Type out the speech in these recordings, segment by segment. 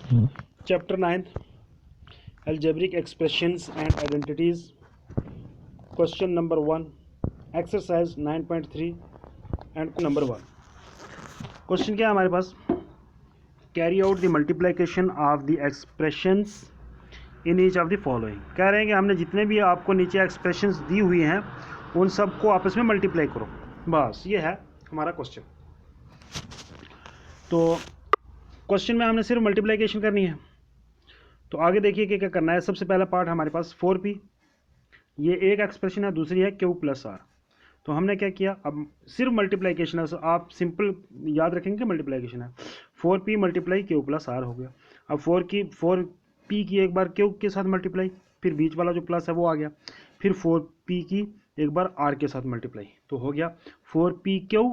Chapter 9 Algebraic Expressions and Identities. Question number 1. Exercise 9.3 and number 1. Question क्या है हमारे पास? Carry out the multiplication of the expressions in each of the following. कह रहे हैं कि हमने जितने भी आपको नीचे expressions दी हुई हैं उन सब को आपस में मल्टीप्लाई करो. बस ये है हमारा क्वेश्चन. तो क्वेश्चन में हमने सिर्फ मल्टीप्लिकेशन करनी है. तो आगे देखिए कि क्या करना है. सबसे पहला पार्ट हमारे पास 4p, ये एक एक्सप्रेशन है, दूसरी है q प्लस आर. तो हमने क्या किया, अब सिर्फ मल्टीप्लिकेशन है. आप सिंपल याद रखेंगे कि मल्टीप्लिकेशन है. 4p multiply q plus are हो गया. अब 4p की एक बार q के साथ मल्टीप्लाई, फिर बीच वाला जो प्लस है वो आ गया, फिर 4p की एक बार r के साथ मल्टीप्लाई, तो हो गया 4pq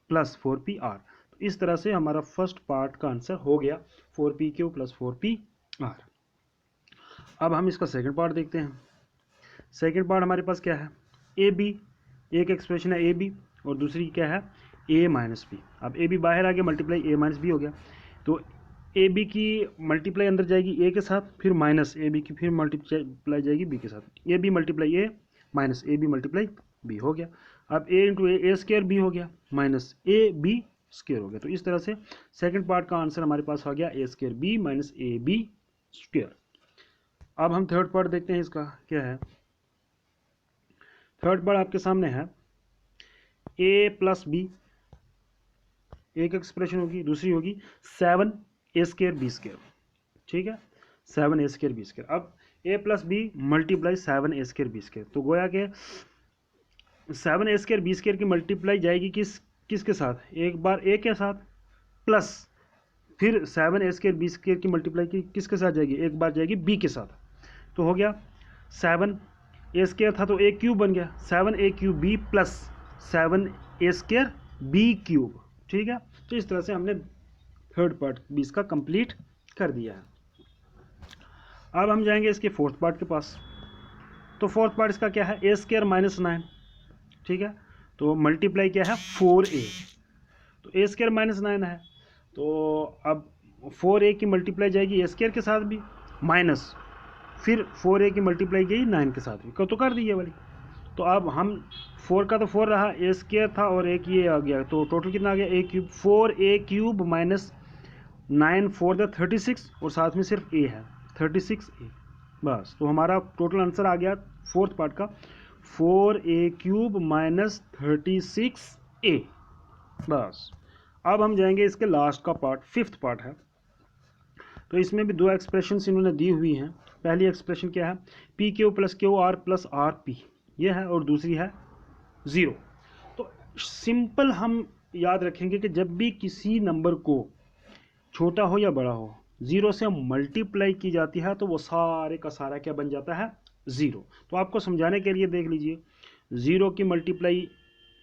प्लस 4pr. तो इस तरह से हमारा फर्स्ट पार्ट का आंसर हो गया 4pq प्लस 4pr. अब हम इसका सेकंड पार्ट देखते हैं. सेकंड पार्ट हमारे पास क्या है, ए बी. एक एक्सप्रेशन है ए बी और दूसरी क्या है ए माइनस बी. अब ए बी बाहर आ गया, मल्टीप्लाई ए माइनस बी हो गया. तो ए बी की मल्टीप्लाई अंदर जाएगी ए के साथ, फिर माइनस ए बी की फिर मल्टीप्लाई जाएगी बी के साथ. A B multiply A minus A B multiply B हो गया. अब A into A square B हो गया माइनस ए बी स्क्वायर हो गया. तो इस तरह से सेकंड पार्ट का आंसर हमारे पास आ गया a square b minus A b square. अब हम थर्ड पार्ट देखते हैं. इसका क्या है, थर्ड पार्ट आपके सामने है a प्लस बी. एक एक्सप्रेशन होगी, दूसरी होगी 7 ए स्क्वायर बी स्क्वायर. ठीक है, 7 ए स्क्वायर बी स्क्वायर. अब a plus B multiply 7 A square B square. तो गोया के 7 ए स्क्वायर बी स्क्वायर की मल्टीप्लाई जाएगी किसके साथ, एक बार a के साथ, प्लस फिर 7 ए स्क्वायर बी स्क्वायर की मल्टीप्लाई किसके साथ जाएगी, एक बार जाएगी b के साथ. तो हो गया 7 ए स्क्वायर था तो ए क्यूब बन गया, 7 ए cube B plus 7 A square B cube. ठीक है, तो इस तरह से हमने थर्ड पार्ट 20 का कंप्लीट कर दिया है. अब हम जाएंगे इसके फोर्थ पार्ट के पास. तो फोर्थ पार्ट इसका क्या है, ए स्क्वायर माइनस 9. ठीक है, तो मल्टीप्लाई क्या है 4a. तो ए स्क्वायर माइनस 9 है, तो अब 4a की मल्टीप्लाई जाएगी ए स्क्वायर के साथ भी, माइनस फिर 4a की मल्टीप्लाई गई 9 के साथ भी, तो कर दी ये वाली. तो अब हम 4 का तो 4 रहा, ए स्क्वायर था और एक ये आ गया, तो टोटल कितना आ गया a cube. 4a cube minus 9 4 द 36 और साथ में सिर्फ a है 36a. बस, तो हमारा टोटल आंसर आ गया फोर्थ पार्ट का 4a क्यूब माइनस 36a. बस, अब हम जाएंगे इसके लास्ट का पार्ट, फिफ्थ पार्ट है. तो इसमें भी दो एक्सप्रेशंस इन्होंने दी हुई हैं. पहली एक्सप्रेशन क्या है, P Q plus Q R plus R P, ये है, और दूसरी है 0. तो सिंपल हम याद रखेंगे कि जब भी किसी नंबर को छोटा हो या बड़ा हो 0 से मल्टीप्लाई की जाती है तो वो सारे का सारा क्या बन जाता है 0. तो आपको समझाने के लिए देख लीजिए, 0 की मल्टीप्लाई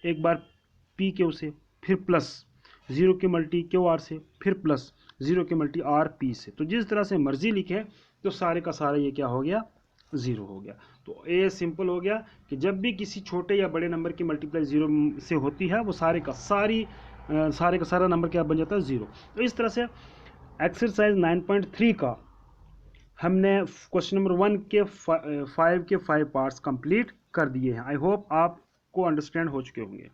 एक बार पी क्यू से, फिर प्लस 0 की मल्टी क्यू आर से, फिर प्लस 0 की मल्टी आर पी से. तो जिस तरह से मर्जी लिखे तो सारे का सारा ये क्या हो गया 0 हो गया. तो ये सिंपल हो गया कि जब भी किसी छोटे या बड़े नंबर की मल्टीप्लाई 0 से होती है वो सारे का सारा नंबर क्या बन जाता है 0. तो इस तरह से एक्सरसाइज 9.3 का हमने क्वेश्चन नंबर 1 के 5 पार्ट्स कंप्लीट कर दिए हैं. आई होप आपको अंडरस्टैंड हो चुके होंगे.